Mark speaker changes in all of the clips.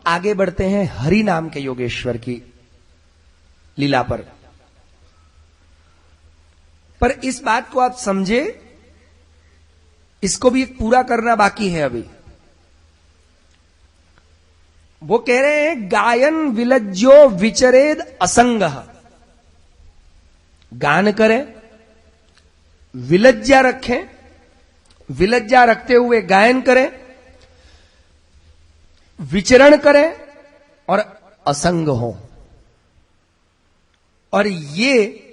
Speaker 1: आगे बढ़ते हैं हरि नाम के योगेश्वर की लीला पर इस बात को आप समझे, इसको भी पूरा करना बाकी है अभी। वो कह रहे हैं गायन विलज्जो विचरेद असंग, गान करें, विलज्जा रखें, विलज्जा रखते हुए गायन करें, विचरण करें और असंग हो। और ये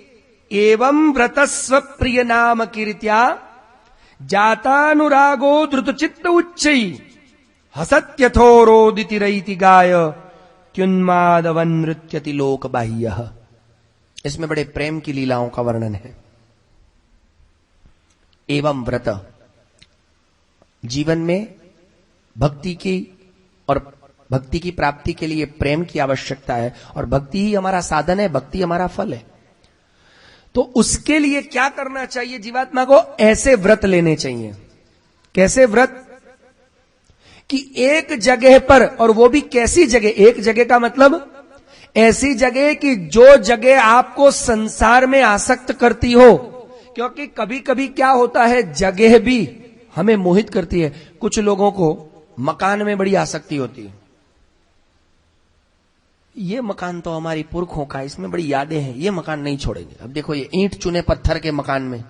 Speaker 1: एवं व्रतस्व प्रिय नाम कीर्त्या जातानुरागो द्रुतचित्त उच्चई हसत्यथोरोदिति रईति गाय क्युन्मादवन नृत्यति लोक बाह्य। इसमें बड़े प्रेम की लीलाओं का वर्णन है। एवं व्रत, जीवन में भक्ति की और भक्ति की प्राप्ति के लिए प्रेम की आवश्यकता है, और भक्ति ही हमारा साधन है, भक्ति हमारा फल है। तो उसके लिए क्या करना चाहिए? जीवात्मा को ऐसे व्रत लेने चाहिए। कैसे व्रत? कि एक जगह पर, और वो भी कैसी जगह? एक जगह का मतलब ऐसी जगह कि जो जगह आपको संसार में आसक्त करती हो। क्योंकि कभी कभी क्या होता है, जगह भी हमें मोहित करती है। कुछ लोगों को मकान में बड़ी आसक्ति होती है। ये मकान तो हमारी पुरखों का, इसमें बड़ी यादें हैं, ये मकान नहीं छोड़ेंगे। अब देखो, ये ईंट चूने पत्थर के मकान में,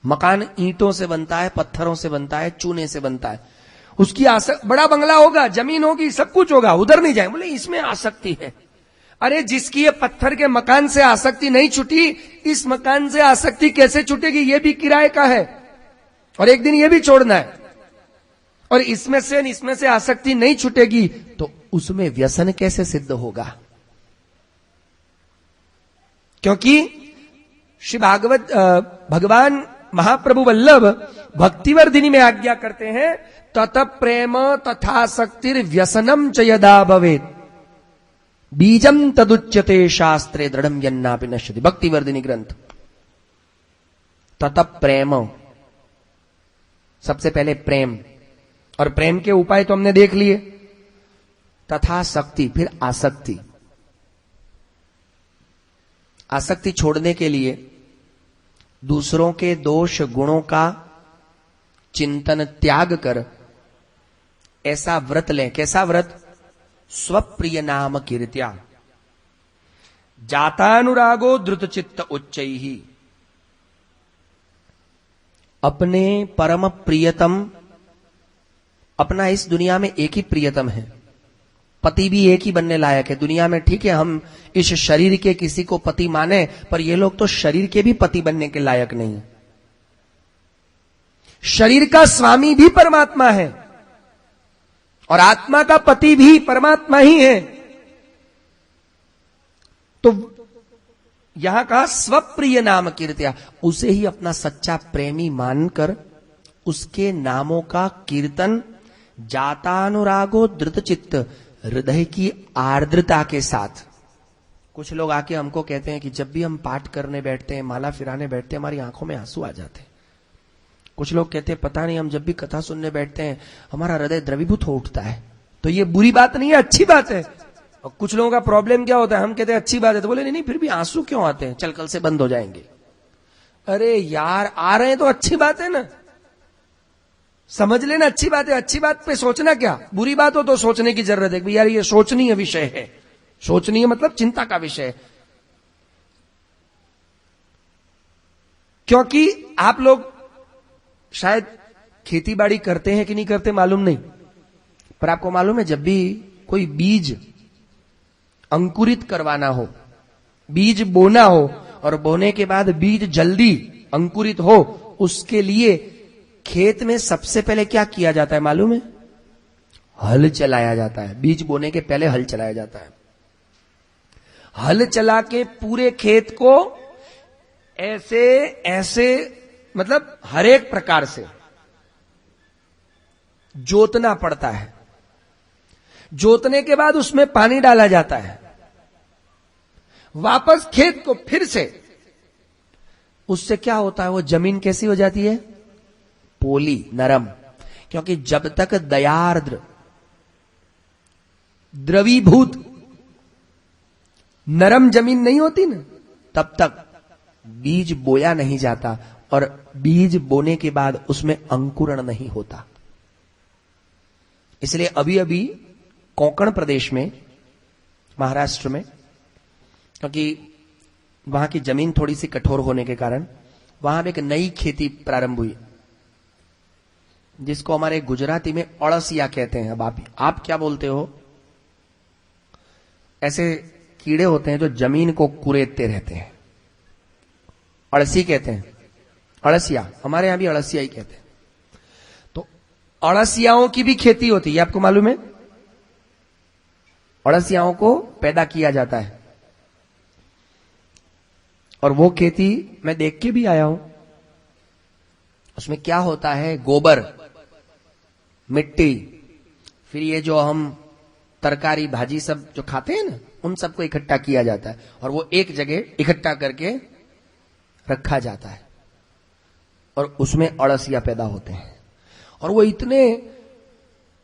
Speaker 1: मकान ईंटों से बनता है, पत्थरों से बनता है, चूने से बनता है। उसकी बड़ा बंगला होगा, जमीन होगी, सब कुछ होगा, उधर नहीं जाए। बोले इसमें आसक्ति है। अरे जिसकी ये पत्थर के मकान से आसक्ति नहीं छूटी, इस मकान से आसक्ति कैसे छूटेगी? ये भी किराए का है और एक दिन ये भी छोड़ना है। और इसमें से आसक्ति नहीं छूटेगी तो उसमें व्यसन कैसे सिद्ध होगा? क्योंकि श्री भागवत भगवान महाप्रभु वल्लभ भक्तिवर्धिनी में आज्ञा करते हैं, तत प्रेम तथासक्तिर व्यसनम च यदा भवेत् बीजम तदुच्यते शास्त्रे दृढ़म यन्नापि नश्यति। भक्तिवर्धिनी ग्रंथ। तत प्रेम, सबसे पहले प्रेम, और प्रेम के उपाय तो हमने देख लिए। तथा शक्ति, फिर आसक्ति। आसक्ति छोड़ने के लिए दूसरों के दोष गुणों का चिंतन त्याग कर ऐसा व्रत लें। कैसा व्रत? स्वप्रिय नाम कीर्त्या जातानुरागो द्रुतचित्त उच्चैहि। अपने परम प्रियतम, अपना इस दुनिया में एक ही प्रियतम है, पति भी एक ही बनने लायक है दुनिया में। ठीक है, हम इस शरीर के किसी को पति माने, पर ये लोग तो शरीर के भी पति बनने के लायक नहीं है। शरीर का स्वामी भी परमात्मा है और आत्मा का पति भी परमात्मा ही है। तो यहां कहा स्वप्रिय नाम कीर्त्या, उसे ही अपना सच्चा प्रेमी मानकर उसके नामों का कीर्तन जातानुरागो धृतचित्त, हृदय की आर्द्रता के साथ। कुछ लोग आके हमको कहते हैं कि जब भी हम पाठ करने बैठते हैं, माला फिराने बैठते हैं, हमारी आंखों में आंसू आ जाते हैं। कुछ लोग कहते हैं पता नहीं, हम जब भी कथा सुनने बैठते हैं हमारा हृदय द्रवीभूत हो उठता है। तो ये बुरी बात नहीं है, अच्छी बात है। और कुछ लोगों का प्रॉब्लम क्या होता है, हम कहते हैं अच्छी बात है, तो बोले नहीं फिर भी आंसू क्यों आते हैं, चल कल से बंद हो जाएंगे। अरे यार, आ रहे हैं तो अच्छी बात है ना, समझ लेना अच्छी बात है। अच्छी बात पे सोचना क्या, बुरी बात हो तो सोचने की जरूरत है कि यार ये सोचनीय विषय है। सोचनीय मतलब चिंता का विषय है। क्योंकि आप लोग शायद खेती बाड़ी करते हैं कि नहीं करते मालूम नहीं, पर आपको मालूम है जब भी कोई बीज अंकुरित करवाना हो, बीज बोना हो और बोने के बाद बीज जल्दी अंकुरित हो, उसके लिए खेत में सबसे पहले क्या किया जाता है मालूम है? हल चलाया जाता है। बीज बोने के पहले हल चलाया जाता है। हल चला के पूरे खेत को ऐसे ऐसे, मतलब हर एक प्रकार से जोतना पड़ता है। जोतने के बाद उसमें पानी डाला जाता है, वापस खेत को फिर से, उससे क्या होता है, वो जमीन कैसी हो जाती है? पोली, नरम। क्योंकि जब तक दयार्द्र द्रवीभूत नरम जमीन नहीं होती ना, तब तक बीज बोया नहीं जाता और बीज बोने के बाद उसमें अंकुरण नहीं होता। इसलिए अभी अभी कोंकण प्रदेश में, महाराष्ट्र में, क्योंकि वहां की जमीन थोड़ी सी कठोर होने के कारण वहां एक नई खेती प्रारंभ हुई, जिसको हमारे गुजराती में अड़सिया कहते हैं। अब आप क्या बोलते हो? ऐसे कीड़े होते हैं जो जमीन को कुरेदते रहते हैं, अड़सी कहते हैं, अड़सिया। हमारे यहां भी अड़सिया ही कहते हैं। तो अड़सियाओं की भी खेती होती है, आपको मालूम है? अड़सियाओं को पैदा किया जाता है और वो खेती मैं देख के भी आया हूं। उसमें क्या होता है? गोबर, मिट्टी, फिर ये जो हम तरकारी भाजी सब जो खाते हैं ना, उन सबको इकट्ठा किया जाता है और वो एक जगह इकट्ठा करके रखा जाता है और उसमें अड़सिया पैदा होते हैं। और वो इतने,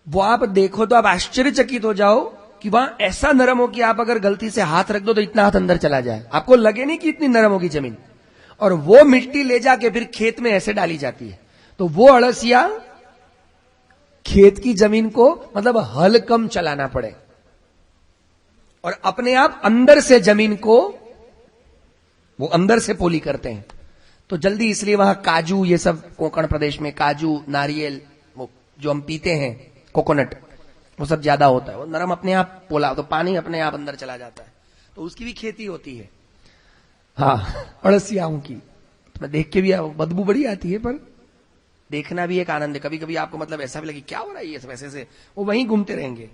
Speaker 1: वो आप देखो तो आप आश्चर्यचकित हो जाओ कि वहां ऐसा नरम हो कि आप अगर गलती से हाथ रख दो तो इतना हाथ अंदर चला जाए, आपको लगे नहीं कि इतनी नरम होगी जमीन। और वो मिट्टी ले जाके फिर खेत में ऐसे डाली जाती है, तो वो अड़सिया खेत की जमीन को मतलब हल कम चलाना पड़े और अपने आप अंदर से जमीन को वो अंदर से पोली करते हैं। तो जल्दी, इसलिए वहां काजू, ये सब कोंकण प्रदेश में काजू, नारियल, वो जो हम पीते हैं कोकोनट, वो सब ज्यादा होता है। वो नरम अपने आप पोला, तो पानी अपने आप अंदर चला जाता है, तो उसकी भी खेती होती है। हाँ, अड़सियाओं की। तो मैं देख के भी, बदबू बड़ी आती है, पर देखना भी एक आनंद है। कभी कभी आपको मतलब ऐसा भी लगे क्या हो रहा है ये सब, ऐसे से वो वहीं घूमते रहेंगे।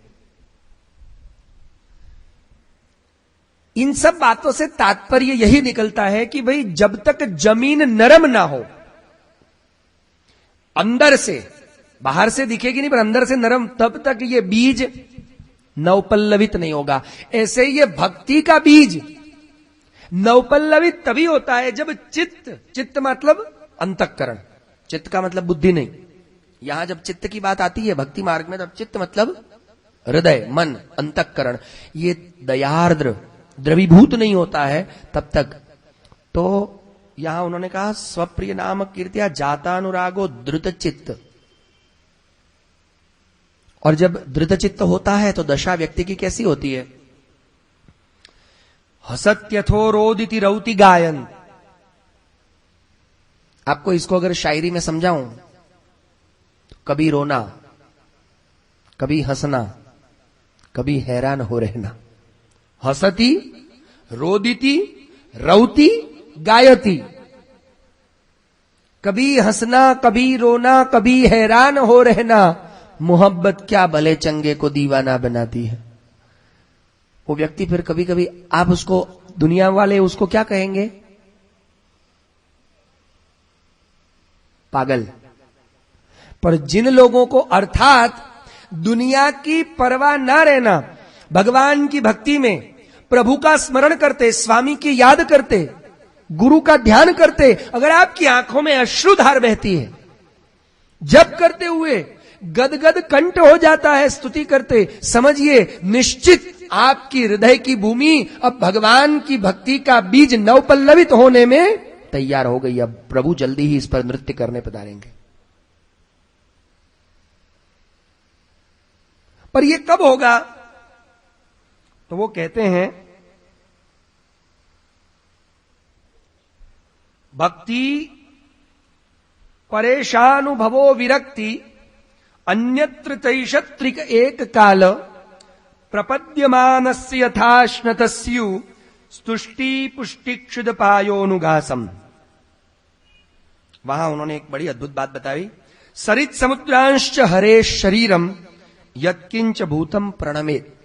Speaker 1: इन सब बातों से तात्पर्य यही निकलता है कि भाई जब तक जमीन नरम ना हो, अंदर से, बाहर से दिखेगी नहीं पर अंदर से नरम, तब तक ये बीज नवपल्लवित नहीं होगा। ऐसे ये भक्ति का बीज नवपल्लवित तभी होता है जब चित्त मतलब अंतःकरण, चित्त का मतलब बुद्धि नहीं। यहां जब चित्त की बात आती है भक्ति मार्ग में, तब चित्त मतलब हृदय, मन, अंतःकरण, ये दयार्द्र द्रवीभूत नहीं होता है तब तक। तो यहां उन्होंने कहा स्वप्रिय नाम कीर्त्या जातानुरागो धृत चित्त। और जब धृत चित्त होता है तो दशा व्यक्ति की कैसी होती है? हसत्यथो रोदिति रौति गायन। आपको इसको अगर शायरी में समझाऊं तो कभी रोना, कभी हंसना, कभी हैरान हो रहना। हसती, रोदिति, रौति, गायती। कभी हंसना, कभी रोना, कभी हैरान हो रहना। मोहब्बत क्या भले चंगे को दीवाना बनाती है। वो व्यक्ति फिर कभी कभी आप उसको, दुनिया वाले उसको क्या कहेंगे? पागल। पर जिन लोगों को अर्थात दुनिया की परवाह ना रहना, भगवान की भक्ति में प्रभु का स्मरण करते, स्वामी की याद करते, गुरु का ध्यान करते, अगर आपकी आंखों में अश्रुधार बहती है, जप करते हुए गदगद कंठ हो जाता है स्तुति करते, समझिए निश्चित आपकी हृदय की भूमि अब भगवान की भक्ति का बीज नवपल्लवित होने में तैयार हो गई। अब प्रभु जल्दी ही इस पर नृत्य करने पधारेंगे। पर यह कब होगा? तो वो कहते हैं भक्ति परेशानुभवो विरक्ति अन्यत्र तैषत्रिक एक काल प्रपद्यमानस्य यथाश्नतस्यु स्तुष्टि पुष्टि क्षुद पायोनुगासम। वहां उन्होंने एक बड़ी अद्भुत बात बताई। सरित समुद्रांश्च हरे शरीरम यत्किंच भूतम प्रणमेत।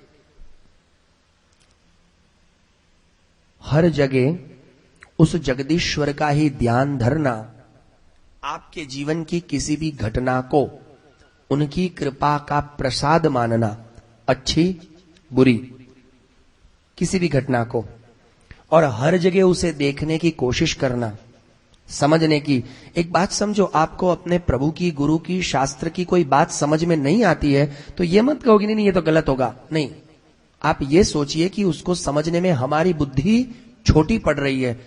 Speaker 1: हर जगह उस जगदीश्वर का ही ध्यान धरना, आपके जीवन की किसी भी घटना को उनकी कृपा का प्रसाद मानना, अच्छी बुरी किसी भी घटना को, और हर जगह उसे देखने की कोशिश करना, समझने की। एक बात समझो, आपको अपने प्रभु की, गुरु की, शास्त्र की कोई बात समझ में नहीं आती है तो ये मत कहोगे नहीं ये तो गलत होगा। नहीं, आप ये सोचिए कि उसको समझने में हमारी बुद्धि छोटी पड़ रही है,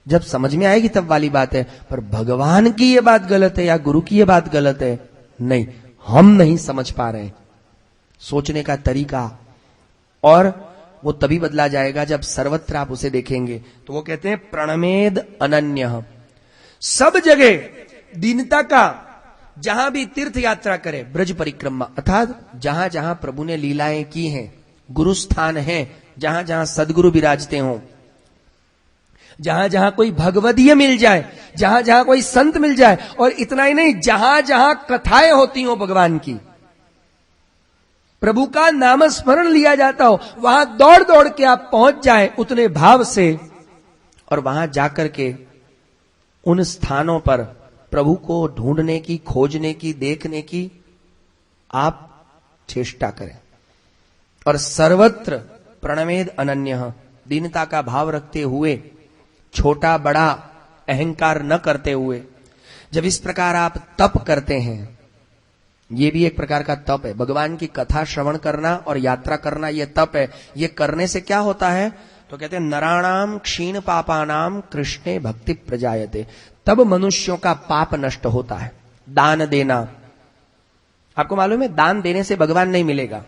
Speaker 1: जब समझ में आएगी तब वाली बात है। पर भगवान की ये बात गलत है या गुरु की ये बात गलत है, नहीं, हम नहीं समझ पा रहे हैं सोचने का तरीका। और वो तभी बदला जाएगा जब सर्वत्र आप उसे देखेंगे। तो वो कहते हैं प्रणमेद अनन्य, सब जगह दीनता का, जहां भी तीर्थ यात्रा करे, ब्रज परिक्रमा अर्थात जहां जहां प्रभु ने लीलाएं की हैं, गुरु स्थान है, जहां जहां सदगुरु विराजते हों, जहां जहां कोई भगवदीय मिल जाए, जहां जहां कोई संत मिल जाए, और इतना ही नहीं, जहां जहां कथाएं होती हो भगवान की, प्रभु का नाम स्मरण लिया जाता हो, वहां दौड़ दौड़ के आप पहुंच जाए उतने भाव से, और वहां जाकर के उन स्थानों पर प्रभु को ढूंढने की, खोजने की, देखने की आप चेष्टा करें। और सर्वत्र प्रणमेद अनन्य, दीनता का भाव रखते हुए, छोटा बड़ा अहंकार न करते हुए, जब इस प्रकार आप तप करते हैं, ये भी एक प्रकार का तप है। भगवान की कथा श्रवण करना और यात्रा करना ये तप है। ये करने से क्या होता है? तो कहते हैं नराणाम क्षीण पापानाम कृष्णे भक्ति प्रजायते, तब मनुष्यों का पाप नष्ट होता है। दान देना, आपको मालूम है दान देने से भगवान नहीं मिलेगा।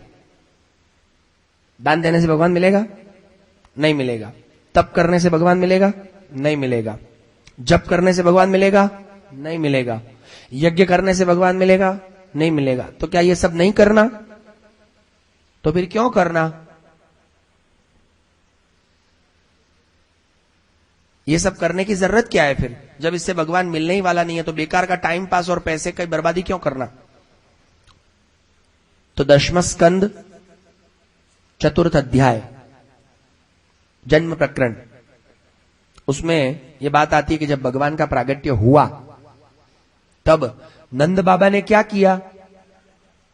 Speaker 1: दान देने से भगवान मिलेगा? नहीं मिलेगा। तप करने से भगवान मिलेगा? नहीं मिलेगा। जप करने से भगवान मिलेगा? नहीं मिलेगा। यज्ञ करने से भगवान मिलेगा? नहीं मिलेगा। तो क्या ये सब नहीं करना? तो फिर क्यों करना? ये सब करने की जरूरत क्या है फिर, जब इससे भगवान मिलने ही वाला नहीं है? तो बेकार का टाइम पास और पैसे की बर्बादी क्यों करना? तो 10वां स्कंद 4th अध्याय जन्म प्रकरण, उसमें यह बात आती है कि जब भगवान का प्रागट्य हुआ तब नंद बाबा ने क्या किया?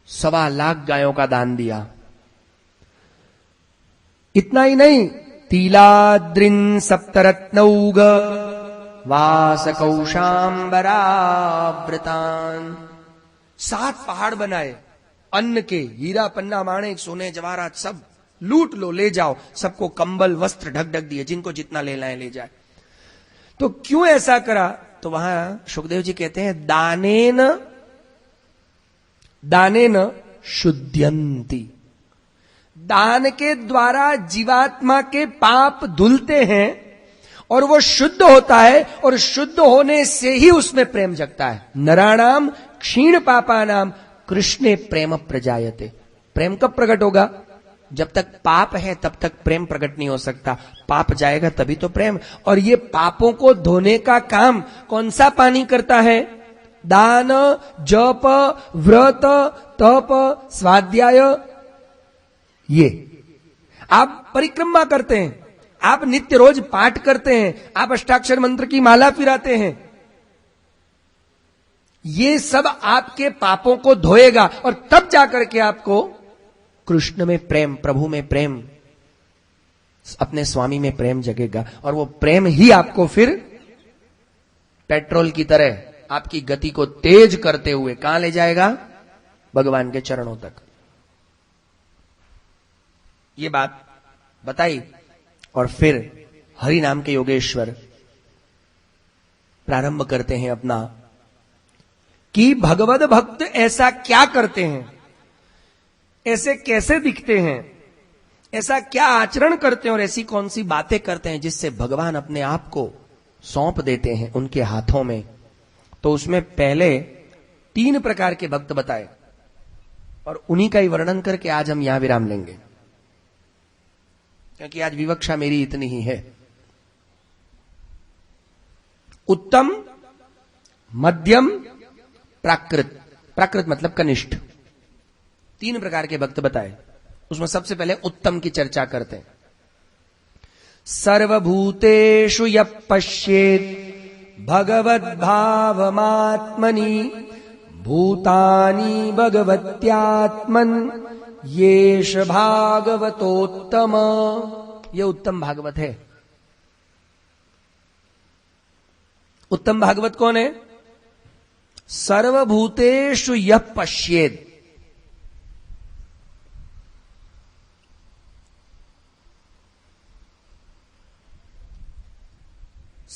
Speaker 1: 1.25 लाख गायों का दान दिया। इतना ही नहीं, तीलाद्रिन सप्तरत्नौग वासकौशांबरावृतान, 7 पहाड़ बनाए अन्न के, हीरा पन्ना माणिक सोने जवाहरात सब लूट लो, ले जाओ। सबको कंबल वस्त्र ढक ढक दिए, जिनको जितना ले लाए ले जाए। तो क्यों ऐसा करा? तो वहां सुखदेव जी कहते हैं दानेन दानेन शुद्ध्यंती, दान के द्वारा जीवात्मा के पाप धुलते हैं और वो शुद्ध होता है, और शुद्ध होने से ही उसमें प्रेम जगता है। नराणाम क्षीण पापानाम कृष्णे प्रेम प्रजायते। प्रेम कब प्रकट होगा? जब तक पाप है तब तक प्रेम प्रकट नहीं हो सकता। पाप जाएगा तभी तो प्रेम। और ये पापों को धोने का काम कौन सा पानी करता है? दान, जप, व्रत, तप, स्वाध्याय। ये आप परिक्रमा करते हैं, आप नित्य रोज पाठ करते हैं, आप अष्टाक्षर मंत्र की माला फिराते हैं, ये सब आपके पापों को धोएगा, और तब जाकर के आपको कृष्ण में प्रेम, प्रभु में प्रेम, अपने स्वामी में प्रेम जगेगा। और वो प्रेम ही आपको फिर पेट्रोल की तरह आपकी गति को तेज करते हुए कहां ले जाएगा? भगवान के चरणों तक। ये बात बताई, और फिर हरि नाम के योगेश्वर प्रारंभ करते हैं अपना, कि भगवद भक्त ऐसा क्या करते हैं, ऐसे कैसे दिखते हैं, ऐसा क्या आचरण करते हैं, और ऐसी कौन सी बातें करते हैं जिससे भगवान अपने आप को सौंप देते हैं उनके हाथों में। तो उसमें पहले 3 प्रकार के भक्त बताए, और उन्हीं का ही वर्णन करके आज हम यहां विराम लेंगे, क्योंकि आज विवक्षा मेरी इतनी ही है। उत्तम, मध्यम, प्राकृत। प्राकृत मतलब कनिष्ठ। 3 प्रकार के भक्त बताए। उसमें सबसे पहले उत्तम की चर्चा करते हैं। सर्वभूतेषु यः पश्येत् भगवद्भावमात्मनि भूतानि भगवत्यात्मन् येष भागवतोत्तम। ये उत्तम भागवत है। उत्तम भागवत कौन है? सर्वभूतेषु यः पश्येत्,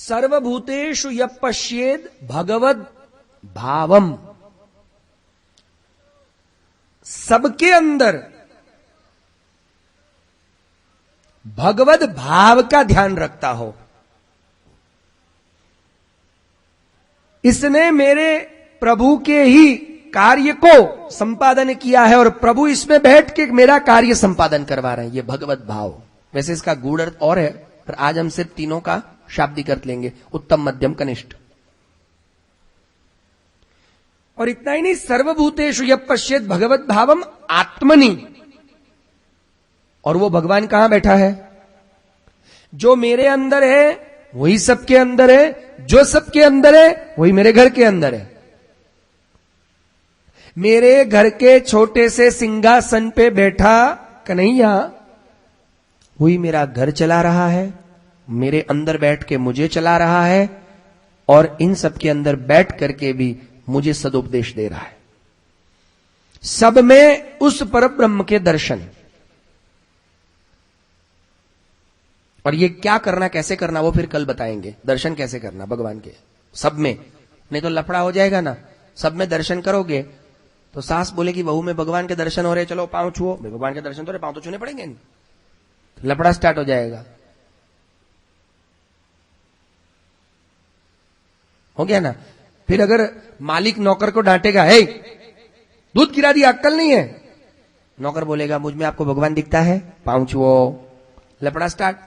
Speaker 1: सर्वभूतेषु यः पश्येद भगवद भावम, सबके अंदर भगवद भाव का ध्यान रखता हो। इसने मेरे प्रभु के ही कार्य को संपादन किया है और प्रभु इसमें बैठ के मेरा कार्य संपादन करवा रहे हैं, ये भगवत भाव। वैसे इसका गूढ़ अर्थ और है, पर आज हम सिर्फ तीनों का शाब्दिक अर्थ लेंगे, उत्तम मध्यम कनिष्ठ। और इतना ही नहीं, सर्वभूतेषु यः पश्येत् भगवत भावम आत्मनि, और वो भगवान कहां बैठा है? जो मेरे अंदर है वही सबके अंदर है, जो सबके अंदर है वही मेरे घर के अंदर है। मेरे घर के छोटे से सिंहासन पे बैठा कन्हैया वही मेरा घर चला रहा है, मेरे अंदर बैठ के मुझे चला रहा है, और इन सबके अंदर बैठ करके भी मुझे सदुपदेश दे रहा है। सब में उस परब्रह्म के दर्शन। और ये क्या करना, कैसे करना, वो फिर कल बताएंगे। दर्शन कैसे करना भगवान के सब में, नहीं तो लफड़ा हो जाएगा ना। सब में दर्शन करोगे तो सास बोलेगी बहू में भगवान के दर्शन हो रहे, चलो पांव छुओ, भगवान के दर्शन तो रहे, पांव तो छूने पड़ेंगे, लफड़ा स्टार्ट हो जाएगा। हो गया ना। फिर अगर मालिक नौकर को डांटेगा, हे दूध गिरा दिया, अक्कल नहीं है, नौकर बोलेगा मुझ में आपको भगवान दिखता है, पांव छुओ, लफड़ा स्टार्ट।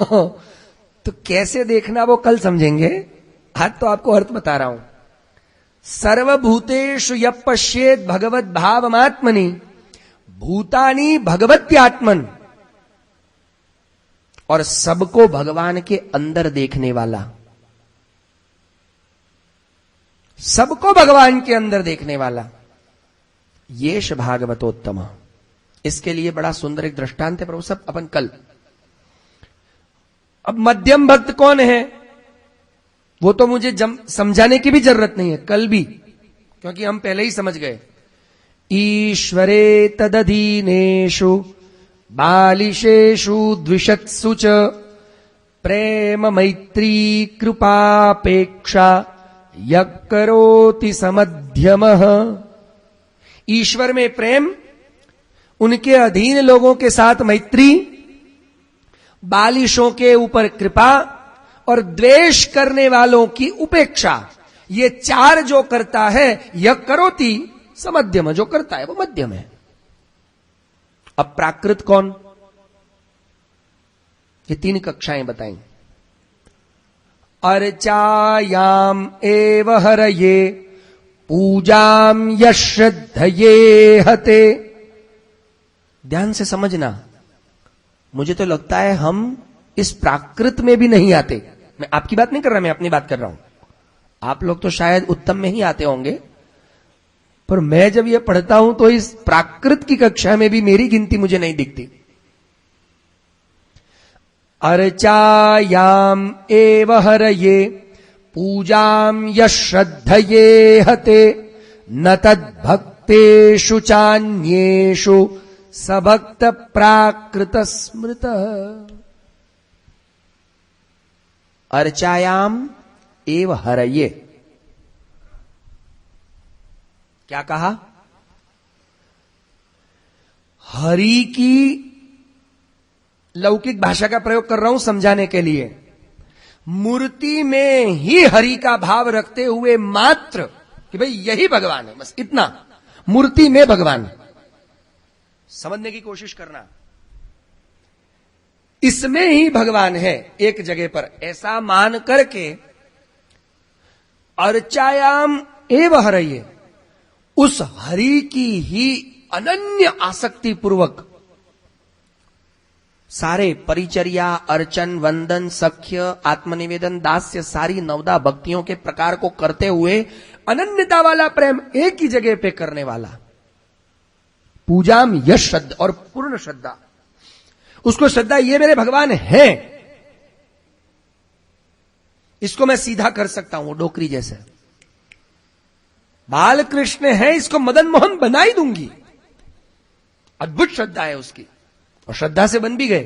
Speaker 1: तो कैसे देखना वो कल समझेंगे, आज तो आपको अर्थ बता रहा हूं। सर्वभूतेषु यः पश्येत् भगवत भावमात्मनि भूतानि भगवत्यात्मन, और सबको भगवान के अंदर देखने वाला, सबको भगवान के अंदर देखने वाला, येष भागवतोत्तम। इसके लिए बड़ा सुंदर एक दृष्टांत है, प्रभु सब अपन कल। अब मध्यम भक्त कौन है वो तो मुझे समझाने की भी जरूरत नहीं है, कल भी, क्योंकि हम पहले ही समझ गए। ईश्वरे तदधीनेषु बालिशेषु द्विषत्सु च प्रेम मैत्री कृपापेक्षा यः करोति समध्यमः। ईश्वर में प्रेम, उनके अधीन लोगों के साथ मैत्री, बालिशों के ऊपर कृपा, और द्वेष करने वालों की उपेक्षा, ये चार जो करता है यह करोति समध्यम, जो करता है वो मध्यम है। अब प्राकृत कौन, ये तीन कक्षाएं बताएं। अर्चायाम एव हरये पूजाम यश्रद्धये हते। ध्यान से समझना, मुझे तो लगता है हम इस प्राकृत में भी नहीं आते। मैं आपकी बात नहीं कर रहा, मैं अपनी बात कर रहा हूं। आप लोग तो शायद उत्तम में ही आते होंगे, पर मैं जब ये पढ़ता हूं तो इस प्राकृत की कक्षा में भी मेरी गिनती मुझे नहीं दिखती। अर्चायाम एव हरये पूजाम यश्रद्धये हते न तद्भक्तेषु चान्येषु सभक्त प्राकृत स्मृत। अर्चायाम एव हरये, क्या कहा? हरि की लौकिक भाषा का प्रयोग कर रहा हूं समझाने के लिए। मूर्ति में ही हरि का भाव रखते हुए मात्र कि भाई यही भगवान है, बस इतना, मूर्ति में भगवान, समझने की कोशिश करना। इसमें ही भगवान है एक जगह पर, ऐसा मान करके अर्चायाम एव हरये, उस हरि की ही अनन्य आसक्ति पूर्वक सारे परिचर्या, अर्चन, वंदन, सख्य, आत्मनिवेदन, दास्य, सारी नवदा भक्तियों के प्रकार को करते हुए अनन्यता वाला प्रेम एक ही जगह पे करने वाला। पूजाम यश श्रद्धा, और पूर्ण श्रद्धा, उसको श्रद्धा ये मेरे भगवान है, इसको मैं सीधा कर सकता हूं, वो डोकरी जैसे। बाल कृष्ण है, इसको मदन मोहन बना ही दूंगी। अद्भुत श्रद्धा है उसकी, और श्रद्धा से बन भी गए।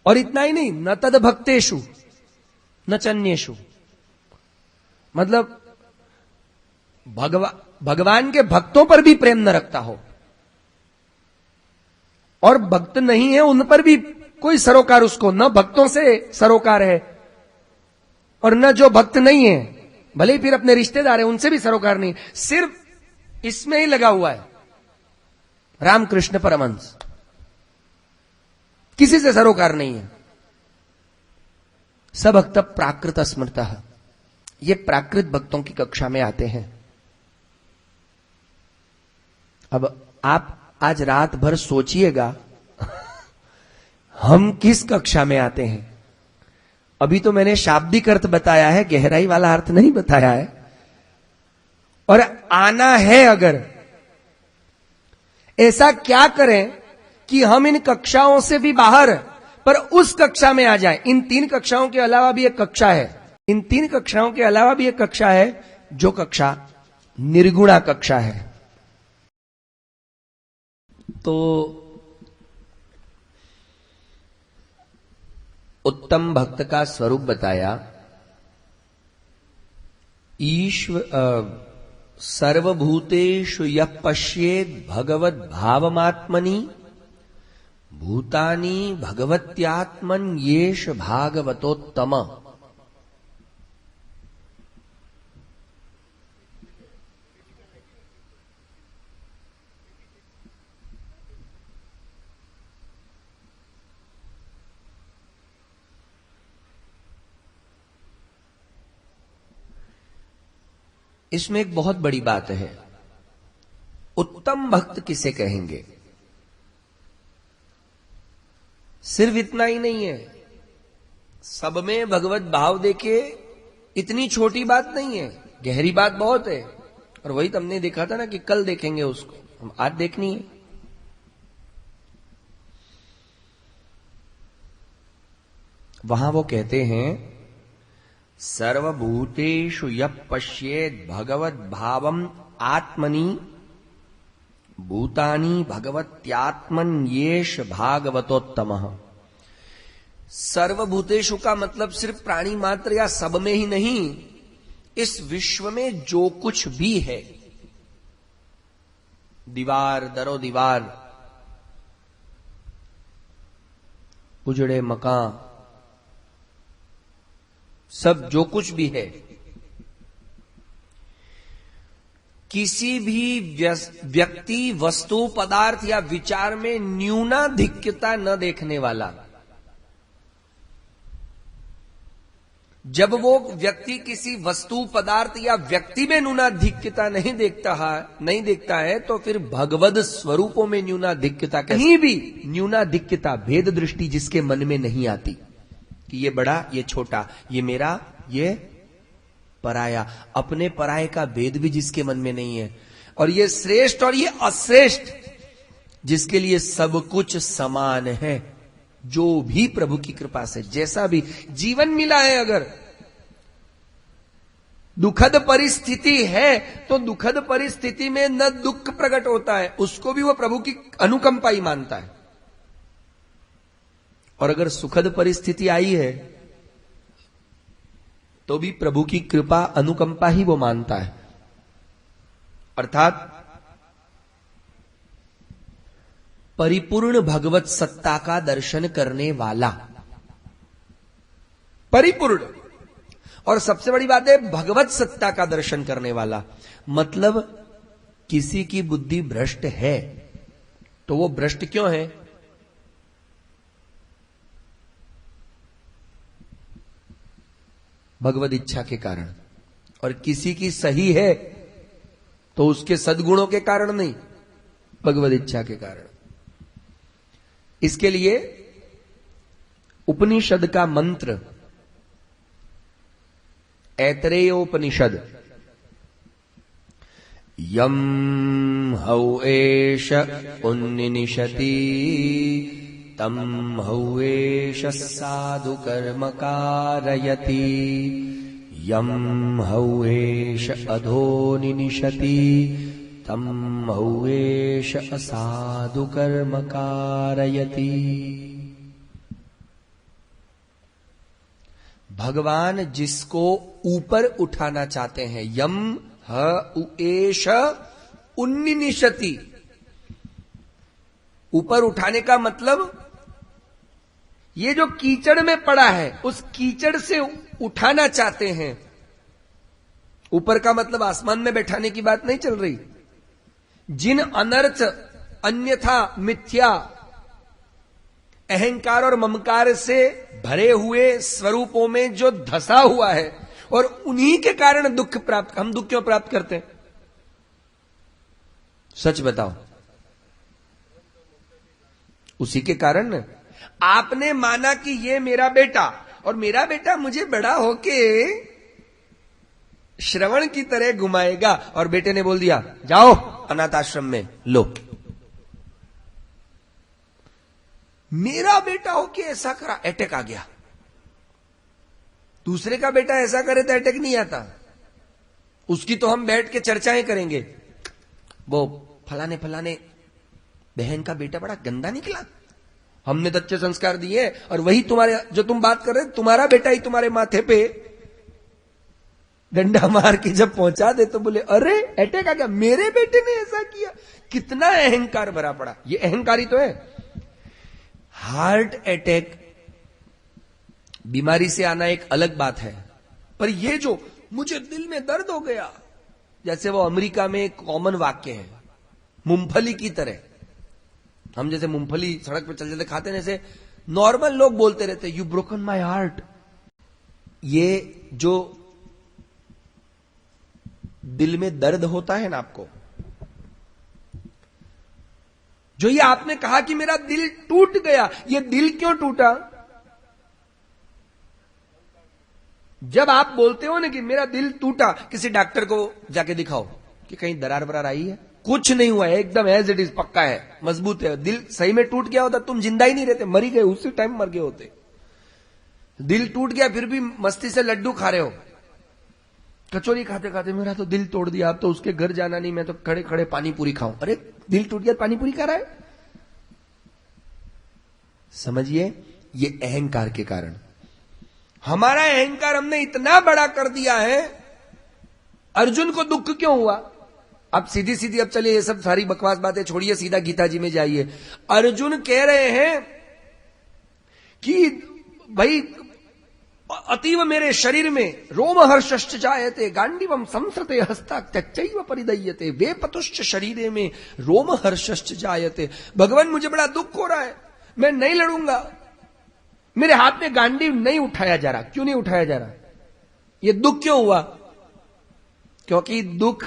Speaker 1: और इतना ही नहीं, न तद भक्तेषु न चन्येषु, मतलब भगवान के भक्तों पर भी प्रेम न रखता हो, और भक्त नहीं है उन पर भी कोई सरोकार, उसको न भक्तों से सरोकार है, और न जो भक्त नहीं है, भले ही फिर अपने रिश्तेदार है, उनसे भी सरोकार नहीं, सिर्फ इसमें ही लगा हुआ है। रामकृष्ण परमहंस, किसी से सरोकार नहीं है। सभक्त प्राकृत स्मृतः, ये प्राकृत भक्तों की कक्षा में आते हैं। अब आप आज रात भर सोचिएगा हम किस कक्षा में आते हैं। अभी तो मैंने शाब्दिक अर्थ बताया है, गहराई वाला अर्थ नहीं बताया है। और आना है अगर, ऐसा क्या करें कि हम इन कक्षाओं से भी बाहर, पर उस कक्षा में आ जाए। इन 3 कक्षाओं के अलावा भी एक कक्षा है, इन 3 कक्षाओं के अलावा भी एक कक्षा है, जो कक्षा निर्गुणा कक्षा है। तो उत्तम भक्त का स्वरूप बताया। सर्वभूतेषु यः पश्येत् भगवद् भावमात्मनि भूतानि भगवत्यात्मन् येष भागवतोत्तम। इसमें एक बहुत बड़ी बात है, उत्तम भक्त किसे कहेंगे। सिर्फ इतना ही नहीं है, सब में भगवत भाव देखे, इतनी छोटी बात नहीं है, गहरी बात बहुत है। और वही तो हमने देखा था ना कि कल देखेंगे उसको, हम आज देखनी है। वहां वो कहते हैं सर्वभूतेषु यः पश्येत् भगवद् भावम् आत्मनि भूतानि भगवत्यात्मन् येष भागवतोत्तमः। सर्वभूतेषु का मतलब सिर्फ प्राणी मात्र या सब में ही नहीं, इस विश्व में जो कुछ भी है, दीवार दरो दीवार, उजड़े मकान, सब जो कुछ भी है, किसी भी व्यक्ति वस्तु पदार्थ या विचार में न्यूनाधिक्यता न देखने वाला। जब वो व्यक्ति किसी वस्तु पदार्थ या व्यक्ति में न्यूनाधिक्यता नहीं देखता है तो फिर भगवद स्वरूपों में न्यूनाधिक्यता, कहीं भी न्यूनाधिक्यता, भेद दृष्टि जिसके मन में नहीं आती कि ये बड़ा, ये छोटा, ये मेरा, ये पराया, अपने पराये का भेद भी जिसके मन में नहीं है, और ये श्रेष्ठ और ये अश्रेष्ठ, जिसके लिए सब कुछ समान है, जो भी प्रभु की कृपा से जैसा भी जीवन मिला है, अगर दुखद परिस्थिति है तो दुखद परिस्थिति में न दुख प्रकट होता है, उसको भी वो प्रभु की अनुकंपा ही मानता है। और अगर सुखद परिस्थिति आई है तो भी प्रभु की कृपा अनुकंपा ही वो मानता है। अर्थात परिपूर्ण भगवत सत्ता का दर्शन करने वाला, परिपूर्ण। और सबसे बड़ी बात है भगवत सत्ता का दर्शन करने वाला, मतलब किसी की बुद्धि भ्रष्ट है तो वो भ्रष्ट क्यों है? भगवद इच्छा के कारण। और किसी की सही है तो उसके सद्गुणों के कारण नहीं, भगवद इच्छा के कारण। इसके लिए उपनिषद का मंत्र, ऐतरेयोपनिषद, यम हौ एष उन्निषति तम हौवेश साधु कर्म कारयति, यम हौवेश अधो निनिशति तम हौवेश असाधु कर्म कारयति। भगवान जिसको ऊपर उठाना चाहते हैं, यम ह उएश उन्निनिशति, ऊपर उठाने का मतलब ये जो कीचड़ में पड़ा है उस कीचड़ से उठाना चाहते हैं। ऊपर का मतलब आसमान में बैठाने की बात नहीं चल रही। जिन अनर्थ अन्यथा मिथ्या अहंकार और ममकार से भरे हुए स्वरूपों में जो धसा हुआ है और उन्हीं के कारण दुख प्राप्त, हम दुख क्यों प्राप्त करते हैं? सच बताओ। उसी के कारण न आपने माना कि ये मेरा बेटा और मेरा बेटा मुझे बड़ा होके श्रवण की तरह घुमाएगा, और बेटे ने बोल दिया जाओ अनाथ आश्रम में लो। मेरा बेटा होके ऐसा करा, अटैक आ गया। दूसरे का बेटा ऐसा करे तो अटैक नहीं आता। उसकी तो हम बैठ के चर्चाएं करेंगे, वो फलाने फलाने बहन का बेटा बड़ा गंदा निकला, हमने तो अच्छे संस्कार दिए, और वही तुम्हारे जो तुम बात कर रहे तुम्हारा बेटा ही तुम्हारे माथे पे डंडा मार के जब पहुंचा दे तो बोले अरे अटैक आ गया, मेरे बेटे ने ऐसा किया। कितना अहंकार भरा पड़ा। ये अहंकारी तो है। हार्ट अटैक बीमारी से आना एक अलग बात है, पर ये जो मुझे दिल में दर्द हो गया, जैसे वो अमेरिका में एक कॉमन वाक्य है, मूंगफली की तरह। हम जैसे मूंगफली सड़क पे चल चलते खाते हैं, जैसे नॉर्मल लोग बोलते रहते यू ब्रोकन माई हार्ट। ये जो दिल में दर्द होता है ना आपको, जो ये आपने कहा कि मेरा दिल टूट गया, ये दिल क्यों टूटा? जब आप बोलते हो ना कि मेरा दिल टूटा, किसी डॉक्टर को जाके दिखाओ कि कहीं दरार वरार आई है, कुछ नहीं हुआ है, एकदम एज इट इज, पक्का है, मजबूत है। दिल सही में टूट गया होता तुम जिंदा ही नहीं रहते, मरी गए, उसी टाइम मर गए होते। दिल टूट गया फिर भी मस्ती से लड्डू खा रहे हो, कचौरी खाते खाते मेरा तो दिल तोड़ दिया, अब तो उसके घर जाना नहीं, मैं तो खड़े खड़े पानी पूरी खाऊं। अरे दिल टूट गया, पानी पूरी खा रहा है। समझिए, ये अहंकार के कारण, हमारा अहंकार हमने इतना बड़ा कर दिया है। अर्जुन को दुख क्यों हुआ? अब सीधी सीधी, अब चलिए ये सब सारी बकवास बातें छोड़िए, सीधा गीता जी में जाइए। अर्जुन कह रहे हैं कि भाई अतीव मेरे शरीर में रोमहर्षश्च जायते गांडीवम संसृते हस्ताक्त्यच्चैव परिदय्यते वे पतुश्च शरीरे में रोमहर्षश्च जायते। भगवान मुझे बड़ा दुख हो रहा है, मैं नहीं लड़ूंगा, मेरे हाथ में गांडीव नहीं उठाया जा रहा। क्यों नहीं उठाया जा रहा? ये दुख क्यों हुआ? क्योंकि दुख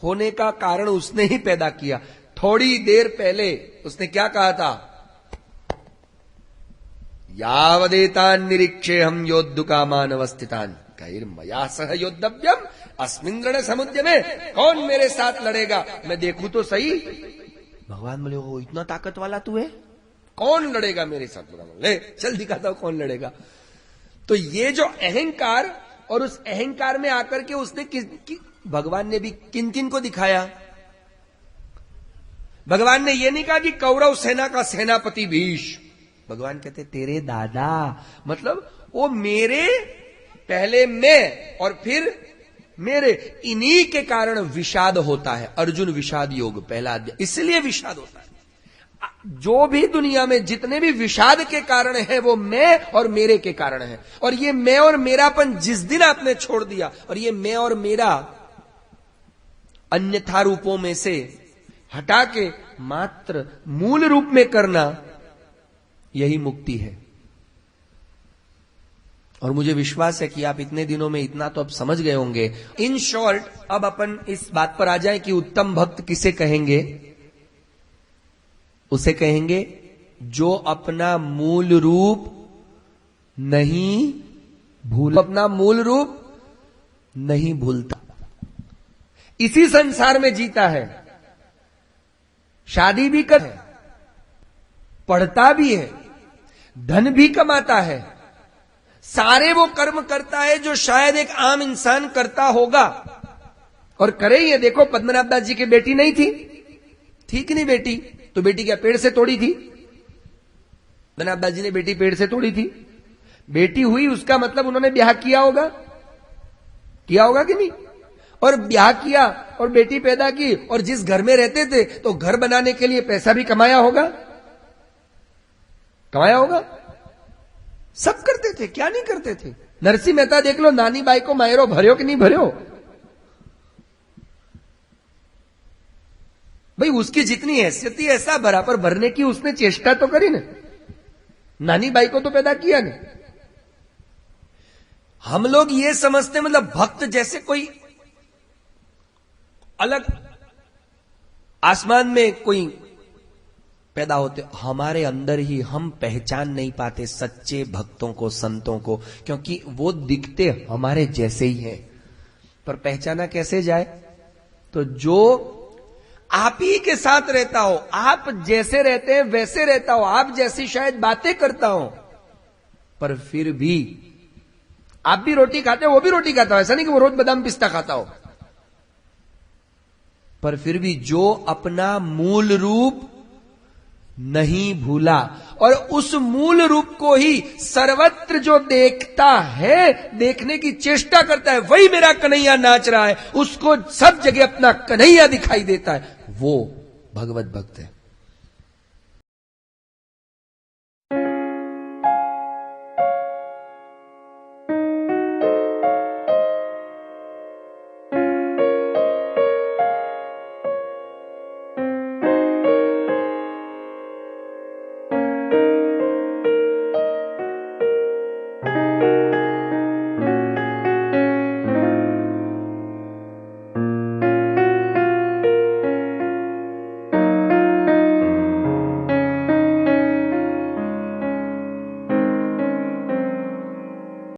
Speaker 1: होने का कारण उसने ही पैदा किया। थोड़ी देर पहले उसने क्या कहा था? यावदेतान निरीक्षे हम योद्धुकामान अवस्थितान कैर्मया सह योद्धव्यम अस्मिन् रण समुद्र में। कौन मेरे साथ लड़ेगा, मैं देखूं तो सही। भगवान बोले हो इतना ताकत वाला तू है, कौन लड़ेगा मेरे साथ? ले चल दिखाता हूं कौन लड़ेगा। तो ये जो अहंकार, और उस अहंकार में आकर के उसने भगवान ने भी किन किन को दिखाया? भगवान ने यह नहीं कहा कि कौरव सेना का सेनापति भीष्म। भगवान कहते तेरे दादा, मतलब वो मेरे, पहले मैं और फिर मेरे, इन्हीं के कारण विषाद होता है। अर्जुन विषाद योग पहला अध्याय, इसलिए विषाद होता है। जो भी दुनिया में जितने भी विषाद के कारण है वो मैं और मेरे के कारण है। और ये मैं और मेरापन जिस दिन आपने छोड़ दिया, और ये मैं और मेरा अन्यथा रूपों में से हटा के मात्र मूल रूप में करना, यही मुक्ति है। और मुझे विश्वास है कि आप इतने दिनों में इतना तो अब समझ गए होंगे। इन शॉर्ट, अब अपन इस बात पर आ जाएं कि उत्तम भक्त किसे कहेंगे? उसे कहेंगे जो अपना मूल रूप नहीं भूल, अपना मूल रूप नहीं भूलता, इसी संसार में जीता है, शादी भी कर, पढ़ता भी है, धन भी कमाता है, सारे वो कर्म करता है जो शायद एक आम इंसान करता होगा, और करे ही है। देखो पद्मनाभ दास जी की बेटी नहीं थी, थी कि नहीं बेटी? तो बेटी क्या पेड़ से तोड़ी थी? पद्मनाभ दास जी ने बेटी पेड़ से तोड़ी थी? बेटी हुई उसका मतलब उन्होंने ब्याह किया होगा कि नहीं? और ब्याह किया और बेटी पैदा की और जिस घर में रहते थे तो घर बनाने के लिए पैसा भी कमाया होगा। सब करते थे, क्या नहीं करते थे? नरसिंह मेहता देख लो, नानी बाई को मायरो भर्यो कि नहीं भर्यो? भाई उसकी जितनी हैसियत थी ऐसा भरा, पर भरने की उसने चेष्टा तो करी ना। नानी बाई को तो पैदा किया नहीं। हम लोग ये समझते मतलब भक्त जैसे कोई अलग आसमान में कोई पैदा होते, हमारे अंदर ही हम पहचान नहीं पाते सच्चे भक्तों को, संतों को, क्योंकि वो दिखते हमारे जैसे ही हैं। पर पहचाना कैसे जाए? तो जो आप ही के साथ रहता हो, आप जैसे रहते हैं वैसे रहता हो, आप जैसी शायद बातें करता हो, पर फिर भी आप भी रोटी खाते हो, वो भी रोटी खाता हो, ऐसा नहीं कि वो रोज बादाम पिस्ता खाता हो, पर फिर भी जो अपना मूल रूप नहीं भूला और उस मूल रूप को ही सर्वत्र जो देखता है, देखने की चेष्टा करता है, वही मेरा कन्हैया नाच रहा है, उसको सब जगह अपना कन्हैया दिखाई देता है, वो भगवत भक्त है।